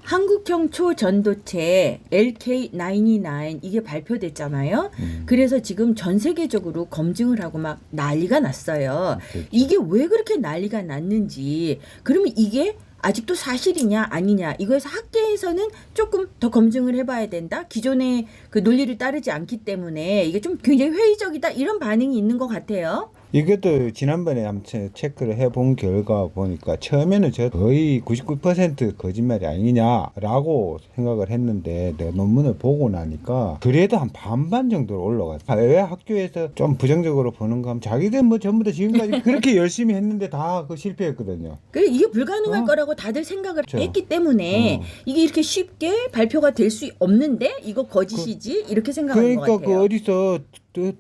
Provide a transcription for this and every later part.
한국형 초전도체 LK99 이게 발표됐잖아요. 그래서 지금 전 세계적으로 검증을 하고 막 난리가 났어요. 그렇죠. 이게 왜 그렇게 난리가 났는지, 그러면 이게 아직도 사실이냐 아니냐, 이거에서 학계에서는 조금 더 검증을 해봐야 된다. 기존의 그 논리를 따르지 않기 때문에 이게 좀 굉장히 회의적이다, 이런 반응이 있는 것 같아요. 이것도 지난번에 아무튼 체크를 해본 결과 보니까 처음에는 저 거의 99% 거짓말이 아니냐라고 생각을 했는데 내 논문을 보고 나니까 그래도 한 반반 정도로 올라갔어요. 왜 학교에서 좀 부정적으로 보는가 하면 자기들 뭐 전부 다 지금까지 그렇게 열심히 했는데 다 그 실패했거든요. 그래, 이게 불가능할 거라고 다들 생각을 그렇죠. 했기 때문에 이게 이렇게 쉽게 발표가 될 수 없는데 이거 거짓이지, 이렇게 생각하는 것 그러니까 같아요. 그 어디서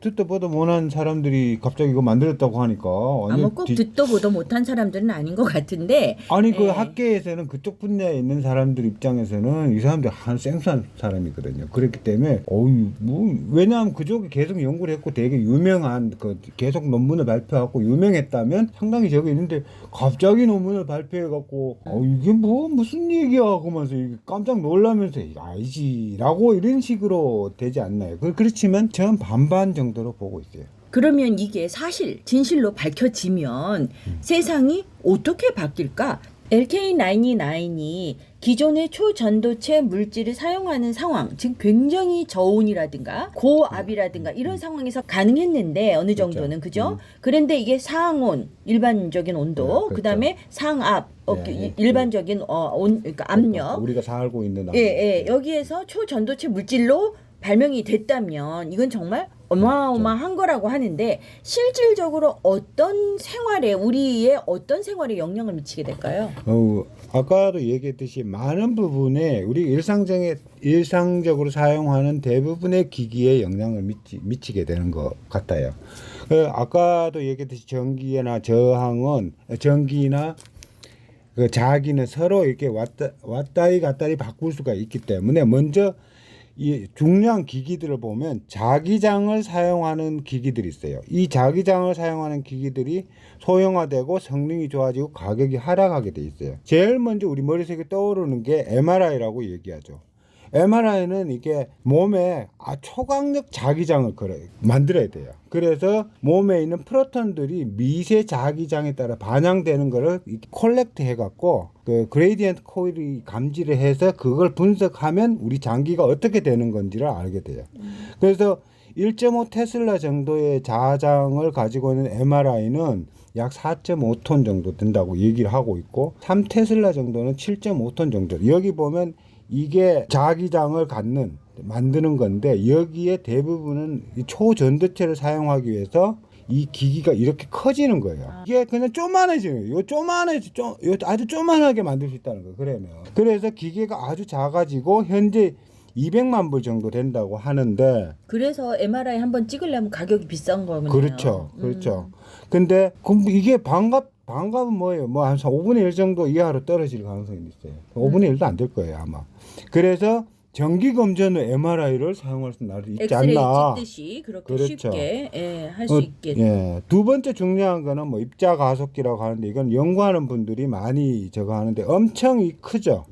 듣도 보도 못한 사람들이 갑자기 이거 만들었다고 하니까 아마 꼭 듣도 보도 못한 사람들은 아닌 것 같은데. 아니 그 예. 학계에서는 그쪽 분야에 있는 사람들 입장에서는 이 사람들 한 생소한 사람이거든요. 그렇기 때문에 뭐 왜냐하면 그쪽이 계속 연구를 했고 되게 유명한 그 계속 논문을 발표하고 유명했다면 상당히 저기 있는데 갑자기 논문을 발표해갖고 이게 뭐 무슨 얘기야 하고면서 깜짝 놀라면서 아니지라고 이런 식으로 되지 않나요? 그렇지만 저는 반반 정도로 보고 있어요. 그러면 이게 사실 진실로 밝혀지면 세상이 어떻게 바뀔까? LK99이 기존의 초전도체 물질을 사용하는 상황, 즉 굉장히 저온이라든가 고압이라든가 이런 상황에서 가능했는데 어느 정도는, 그죠? 그런데 이게 상온, 일반적인 온도, 네, 그렇죠. 그다음에 상압, 네, 일반적인 그러니까 압력, 우리가 살고 있는 여기에서 초전도체 물질로 발명이 됐다면 이건 정말 어마어마한 거라고 하는데, 실질적으로 어떤 생활에, 우리의 어떤 생활에 영향을 미치게 될까요? 아까도 얘기했듯이 많은 부분에 우리 일상적으로 사용하는 대부분의 기기에 영향을 미치게 되는 것 같아요. 아까도 얘기했듯이 전기나 그 자기는 서로 이렇게 왔다리 갔다리 바꿀 수가 있기 때문에 먼저 이 중요한 기기들을 보면 자기장을 사용하는 기기들이 있어요. 이 자기장을 사용하는 기기들이 소형화되고 성능이 좋아지고 가격이 하락하게 돼 있어요. 제일 먼저 우리 머릿속에 떠오르는 게 MRI라고 얘기하죠. MRI는 이게 몸에 초강력 자기장을 만들어야 돼요. 그래서 몸에 있는 프로톤들이 미세 자기장에 따라 반영되는 거를 콜렉트 해갖고 그 그레이디언트 코일이 감지를 해서 그걸 분석하면 우리 장기가 어떻게 되는 건지를 알게 돼요. 그래서 1.5 테슬라 정도의 자장을 가지고 있는 MRI는 약 4.5톤 정도 든다고 얘기를 하고 있고 3테슬라 정도는 7.5톤 정도. 여기 보면 이게 자기장을 만드는 건데 여기에 대부분은 이 초전도체를 사용하기 위해서 이 기기가 이렇게 커지는 거예요. 이게 그냥 쪼만해지는 거예요. 아주 쪼만하게 만들 수 있다는 거예요. 그래서 기계가 아주 작아지고 현재 200만 불 정도 된다고 하는데, 그래서 MRI 한번 찍으려면 가격이 비싼 거군요. 그렇죠. 근데 이게 반갑은 뭐예요? 뭐 한 5분의 1 정도 이하로 떨어질 가능성이 있어요. 5분의 1도 안 될 거예요, 아마. 그래서 정기 검전의 MRI를 사용할 수 있지 엑스레이 않나. 찍듯이 그렇게 그렇죠. 쉽게 할 수 있겠죠. 예. 두 번째 중요한 거는 뭐 입자 가속기라고 하는데 이건 연구하는 분들이 많이 저거 하는데 엄청 크죠.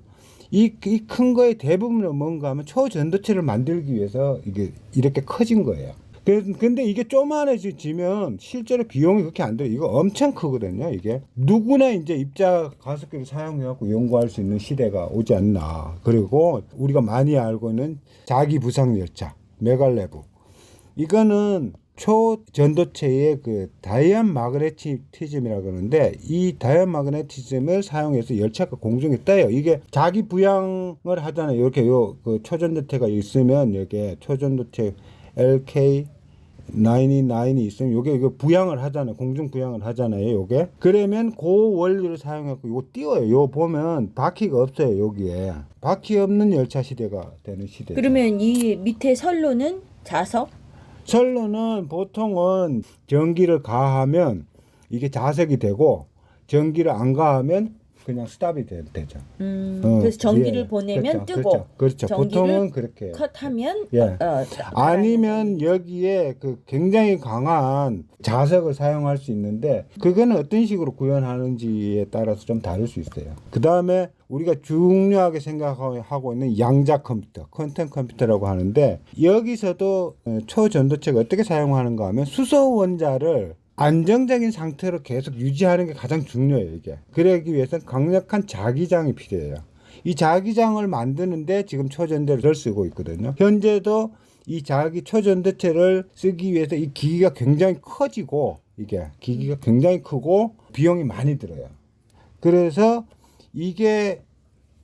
이 큰 거의 대부분은 뭔가 하면 초전도체를 만들기 위해서 이게 이렇게 커진 거예요. 근데 이게 쪼만해지면 실제로 비용이 그렇게 안 돼요. 이거 엄청 크거든요. 이게 누구나 이제 입자 가속기를 사용해갖고 연구할 수 있는 시대가 오지 않나. 그리고 우리가 많이 알고 있는 자기 부상 열차 메갈레브, 이거는 초전도체의 그 다이언 마그네티즘이라고 그러는데 이 다이언 마그네티즘을 사용해서 열차가 공중에 떠요. 이게 자기 부양을 하잖아요. 이렇게 그 초전도체가 있으면 이게 초전도체 LK99이 있으면 요게 부양을 하잖아요. 공중 부양을 하잖아요. 요게. 그러면 그 원리를 사용해서 요거 띄워요. 요 보면 바퀴가 없어요. 여기에. 바퀴 없는 열차 시대가 되는 시대. 그러면 이 밑에 선로는 자석? 선로는 보통은 전기를 가하면 이게 자석이 되고 전기를 안 가하면 그냥 스탑이 되죠. 그래서 전기를 예, 보내면 그렇죠, 뜨고 그렇죠. 전기를 보통은 그렇게 컷하면 예. 아니면 여기에 그 굉장히 강한 자석을 사용할 수 있는데 그거는 어떤 식으로 구현하는지에 따라서 좀 다를 수 있어요. 그 다음에 우리가 중요하게 생각하고 있는 양자 컴퓨터, 퀀텀 컴퓨터라고 하는데 여기서도 초전도체가 어떻게 사용하는가 하면 수소 원자를 안정적인 상태로 계속 유지하는 게 가장 중요해요. 이게 그러기 위해서는 강력한 자기장이 필요해요. 이 자기장을 만드는데 지금 초전도체를 쓰고 있거든요. 현재도 이 초전도체를 쓰기 위해서 이 기기가 굉장히 커지고 이게 기기가 굉장히 크고 비용이 많이 들어요. 그래서 이게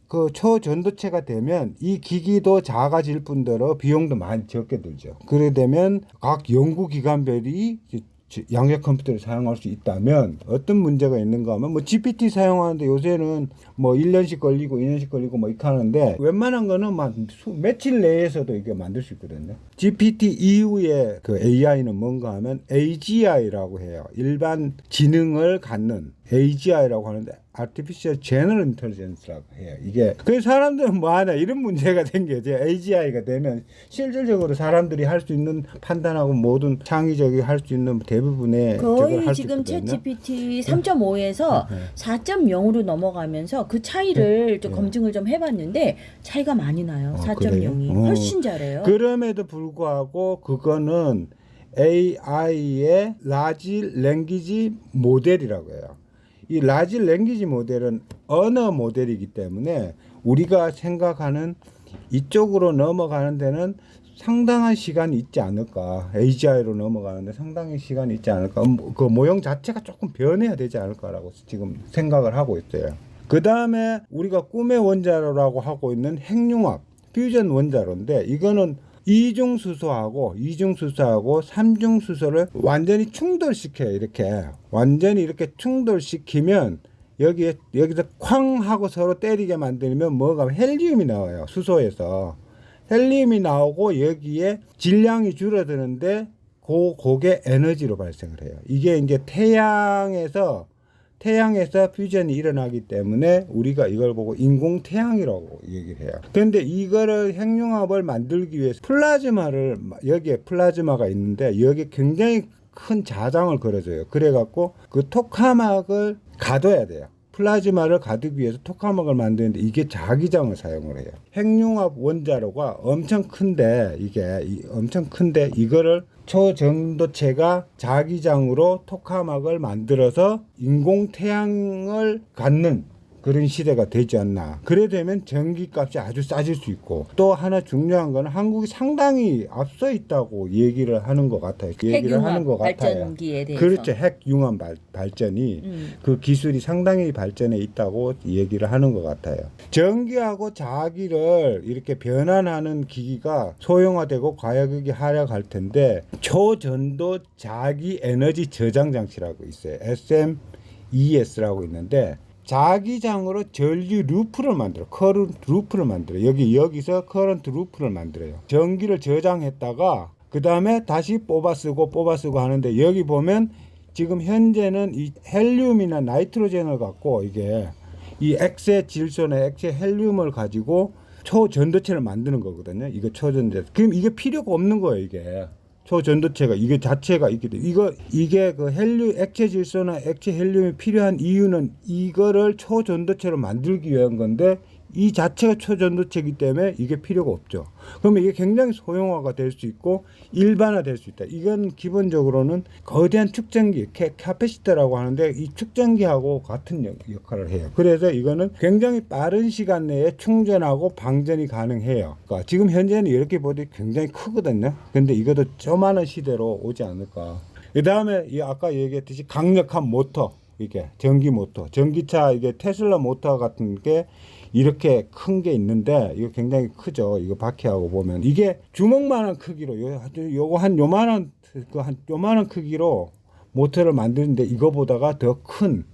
그 초전도체가 되면 이 기기도 작아질 뿐더러 비용도 많이 적게 들죠. 그래 되면 각 연구기관별이 양자 컴퓨터를 사용할 수 있다면 어떤 문제가 있는가 하면 뭐 GPT 사용하는데 요새는 뭐 1년씩 걸리고 2년씩 걸리고 뭐 이렇게 하는데 웬만한 거는 막 며칠 내에서도 이게 만들 수 있거든요. GPT 이후에 그 AI는 뭔가 하면 AGI라고 해요. 일반 지능을 갖는 AGI라고 하는데 Artificial General Intelligence라고 해요. 이게 그 사람들은 뭐 하나 이런 문제가 생겨죠. AGI가 되면 실질적으로 사람들이 할 수 있는 판단하고 모든 창의적이 할 수 있는 대부분의 거의 지금 챗 GPT 3.5에서 4.0으로 넘어가면서 그 차이를 좀 검증을 좀 해봤는데 차이가 많이 나요. 4.0이 훨씬 잘해요. 그럼에도 불구하고 그거는 AI의 라지 랭귀지 모델이라고 해요. 이 라지 랭귀지 모델은 언어 모델이기 때문에 우리가 생각하는 이쪽으로 넘어가는 데는 상당한 시간이 있지 않을까. AGI로 넘어가는데 상당히 시간이 있지 않을까. 그 모형 자체가 조금 변해야 되지 않을까라고 지금 생각을 하고 있어요. 그 다음에 우리가 꿈의 원자로라고 하고 있는 핵융합, 퓨전 원자로인데 이거는 이중수소하고 삼중수소를 완전히 충돌시켜요. 이렇게 완전히 이렇게 충돌시키면 여기서 쾅 하고 서로 때리게 만들면 뭐가 헬리움이 나와요. 수소에서 헬리움이 나오고 여기에 질량이 줄어드는데 그게 에너지로 발생을 해요. 이게 이제 태양에서 퓨전이 일어나기 때문에 우리가 이걸 보고 인공태양이라고 얘기를 해요. 그런데 이거를 핵융합을 만들기 위해서 여기에 플라즈마가 있는데 여기에 굉장히 큰 자장을 걸어줘요. 그래갖고 그 토카막을 가둬야 돼요. 플라즈마를 가두기 위해서 토카막을 만드는데 이게 자기장을 사용을 해요. 핵융합 원자로가 엄청 큰데 이거를 초전도체가 자기장으로 토카막을 만들어서 인공태양을 갖는 그런 시대가 되지 않나. 그래 되면 전기값이 아주 싸질 수 있고 또 하나 중요한 건 한국이 상당히 앞서 있다고 얘기를 하는 것 같아요. 핵융합 발전기에 대해서. 그렇죠. 핵융합 발전이 그 기술이 상당히 발전해 있다고 얘기를 하는 것 같아요. 전기하고 자기를 이렇게 변환하는 기기가 소형화되고 가격이 하락할 텐데 초전도 자기 에너지 저장 장치라고 있어요. SMES라고 있는데 자기장으로 전류 루프를 만들어, 커런트 루프를 만들어. 여기서 커런트 루프를 만들어요. 전기를 저장했다가 그 다음에 다시 뽑아 쓰고 하는데 여기 보면 지금 현재는 이 헬륨이나 나이트로젠을 갖고 이게 이 액체 질소나 액체 헬륨을 가지고 초전도체를 만드는 거거든요. 이거 초전도체. 그럼 이게 필요가 없는 거예요, 이게. 초전도체가 이게 자체가 있기 때문에 이게 그 액체 질소나 액체 헬륨이 필요한 이유는 이거를 초전도체로 만들기 위한 건데 이 자체가 초전도체이기 때문에 이게 필요가 없죠. 그러면 이게 굉장히 소형화가 될 수 있고 일반화될 수 있다. 이건 기본적으로는 거대한 축전기, 캐패시터라고 하는데 이 축전기하고 같은 역할을 해요. 그래서 이거는 굉장히 빠른 시간 내에 충전하고 방전이 가능해요. 그러니까 지금 현재는 이렇게 보니 굉장히 크거든요. 근데 이것도 조만한 시대로 오지 않을까. 그 다음에 아까 얘기했듯이 강력한 모터, 이게 전기 모터, 전기차 이게 테슬라 모터 같은 게 이렇게 큰 게 있는데 이거 굉장히 크죠. 이거 바퀴하고 보면 이게 주먹만한 크기로 요거 한 요만한 크기로 모터를 만드는데 이거보다가 더 큰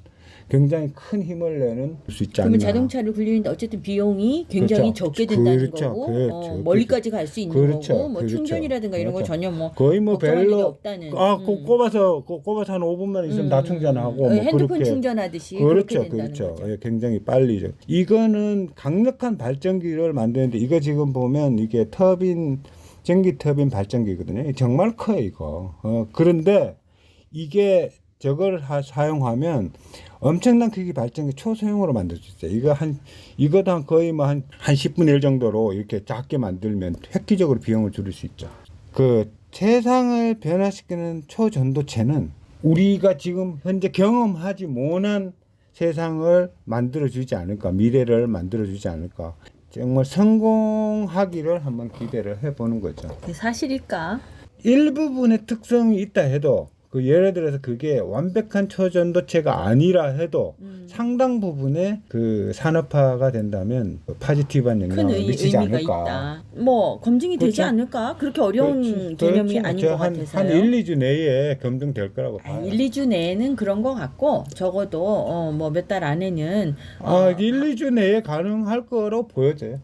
굉장히 큰 힘을 내는 수 있지 않나. 그러면 자동차를 굴리는데 어쨌든 비용이 굉장히 그렇죠. 적게 든다는 그렇죠. 거고 그렇죠. 멀리까지 갈 수 있는 그렇죠. 거고 뭐 그렇죠. 충전이라든가 이런 거 그렇죠. 전혀 뭐 거의 뭐 걱정할 일이 별로 없다는. 꼽아서 한 5분만 있으면 다 충전하고 뭐 핸드폰 그렇게 충전하듯이 그렇죠, 그렇게 된다는 그렇죠. 거죠. 예, 굉장히 빨리죠. 이거는 강력한 발전기를 만드는데 이거 지금 보면 이게 전기 터빈 발전기거든요. 정말 커요 이거. 그런데 이게 저걸 사용하면 엄청난 크기 발전기 초소형으로 만들 수 있어요. 이거도 거의 뭐 한 10분의 1 정도로 이렇게 작게 만들면 획기적으로 비용을 줄일 수 있죠. 그 세상을 변화시키는 초전도체는 우리가 지금 현재 경험하지 못한 세상을 만들어주지 않을까, 미래를 만들어주지 않을까. 정말 성공하기를 한번 기대를 해보는 거죠. 그게 사실일까? 일부분의 특성이 있다 해도 예를 들어서 그게 완벽한 초전도체가 아니라 해도 상당 부분의 그 산업화가 된다면 포지티브한 큰 영향을 미치지 의미가 않을까. 있다. 뭐 검증이 되지 그렇죠. 않을까? 그렇게 어려운 그렇지. 개념이 그렇죠. 아닌 저 것 같아서요. 한 1, 2주 내에 검증될 거라고 봐요. 1, 2주 내에는 그런 것 같고 적어도 뭐 몇 달 안에는 1, 2주 내에 가능할 거로 보여져요.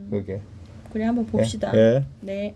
그게. 그래 한번 봅시다. 예. 네.